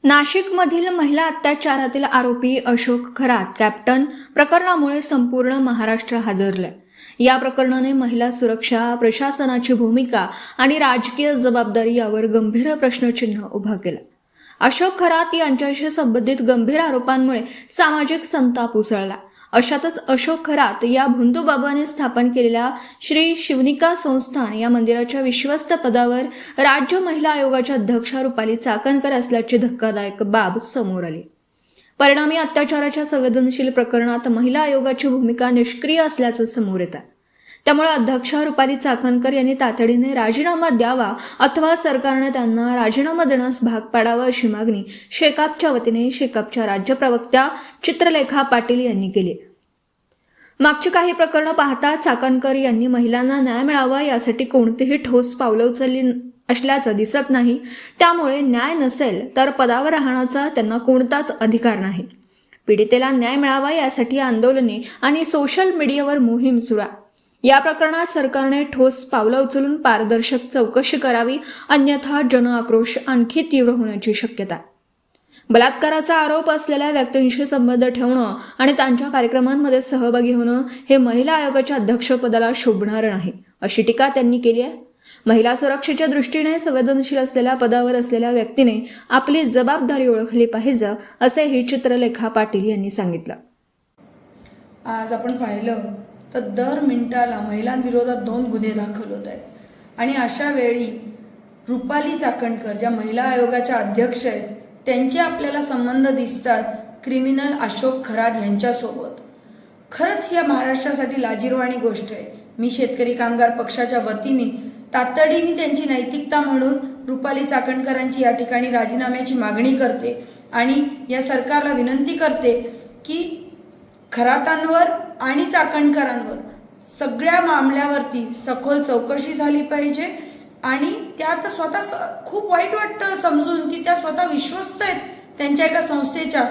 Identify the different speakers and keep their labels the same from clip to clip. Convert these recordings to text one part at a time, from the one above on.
Speaker 1: नाशिकमधील महिला अत्याचारातील आरोपी अशोक खरात कॅप्टन प्रकरणामुळे संपूर्ण महाराष्ट्र हादरलंय। या प्रकरणाने महिला सुरक्षा, प्रशासनाची भूमिका आणि राजकीय जबाबदारी यावर गंभीर प्रश्नचिन्ह उभं केलं। अशोक खरात यांच्याशी संबंधित गंभीर आरोपांमुळे सामाजिक संताप उसळला। अशातच अशोक खरात या भोंदूबाबाने स्थापन केलेल्या श्री शिवनिका संस्थान या मंदिराच्या विश्वस्त पदावर राज्य महिला आयोगाच्या अध्यक्षा रुपाली चाकणकर असल्याची धक्कादायक बाब समोर आली। परिणामी अत्याचाराच्या संवेदनशील प्रकरणात महिला आयोगाची भूमिका निष्क्रिय असल्याचं समोर येत आहे। त्यामुळे अध्यक्षा रुपाली चाकणकर यांनी तातडीने राजीनामा द्यावा अथवा सरकारने त्यांना राजीनामा देण्यास भाग पाडावा अशी मागणी शेकापच्या वतीने शेकापच्या राज्य प्रवक्त्या चित्रलेखा पाटील यांनी केली। मागची काही प्रकरणं पाहता चाकणकर यांनी महिलांना न्याय मिळावा यासाठी कोणतीही ठोस पावलं उचलली असल्याचं दिसत नाही। त्यामुळे न्याय नसेल तर पदावर राहण्याचा त्यांना कोणताच अधिकार नाही। पीडितेला न्याय मिळावा यासाठी आंदोलने आणि सोशल मीडियावर मोहीम सुरू आहे। या प्रकरणात सरकारने ठोस पावलं उचलून पारदर्शक चौकशी करावी, अन्यथा जनआक्रोश आणखी तीव्र होण्याची शक्यता आहे। बलात्काराचा आरोप असलेल्या व्यक्तींशी संबंध ठेवणं आणि त्यांच्या कार्यक्रमांमध्ये सहभागी होणं हे महिला आयोगाच्या अध्यक्षपदाला शोभणार नाही, अशी टीका त्यांनी केली आहे। महिला सुरक्षेच्या दृष्टीने संवेदनशील असलेल्या पदावर असलेल्या व्यक्तीने आपली जबाबदारी ओळखली पाहिजे, असेही चित्रलेखा पाटील यांनी सांगितलं।
Speaker 2: आज आपण पाहिलं तर दर मिनिटाला महिलांविरोधात 2 गुन्हे दाखल होत आहेत आणि अशा वेळी रुपाली चाकणकर ज्या महिला आयोगाच्या अध्यक्ष आहेत त्यांचे आपल्याला संबंध दिसतात क्रिमिनल अशोक खरात यांच्यासोबत। खरंच या महाराष्ट्रासाठी लाजिरवाणी गोष्ट आहे। मी शेतकरी कामगार पक्षाच्या वतीने तातडीने त्यांची नैतिकता म्हणून रुपाली चाकणकरांची या ठिकाणी राजीनाम्याची मागणी करते आणि या सरकारला विनंती करते की खरातांवर आणि चाकणकरांवर सगळ्या मामल्यावरती सखोल चौकशी झाली पाहिजे आणि त्यात स्वतः खूप वाईट वाटतं समजून की त्या स्वतः विश्वस्त आहेत त्यांच्या एका संस्थेच्या।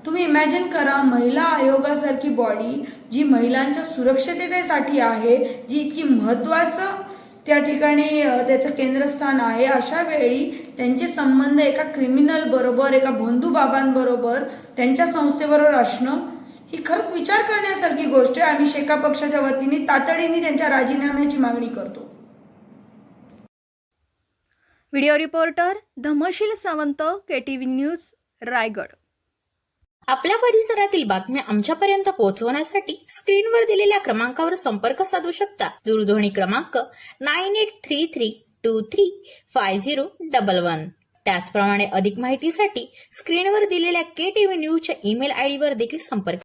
Speaker 2: तुम्ही इमॅजिन करा, महिला आयोगासारखी बॉडी जी महिलांच्या सुरक्षिततेसाठी आहे, जी इतकी महत्त्वाचं त्या ठिकाणी त्याचं केंद्रस्थान आहे, अशा वेळी त्यांचे संबंध एका क्रिमिनल बरोबर, एका भोंदूबाबांबरोबर, त्यांच्या संस्थेबरोबर असणं ही खरंच विचार करण्यासारखी गोष्ट आहे। आम्ही शेका पक्षाच्या वतीने तातडीने त्यांच्या राजीनाम्याची मागणी करतो।
Speaker 1: Video reporter Dhamsheel Sawant, KTV news, Raigad.
Speaker 3: आपल्या परिसरातील बातम्या आमच्यापर्यंत पोहोचवण्यासाठी स्क्रीनवर दिलेल्या क्रमांकावर संपर्क साधू शकता। दूरध्वनी क्रमांक 9833235011। त्याचप्रमाणे अधिक माहितीसाठी स्क्रीनवर दिलेल्या KTV न्यूजच्या ईमेल आयडीवर देखील संपर्क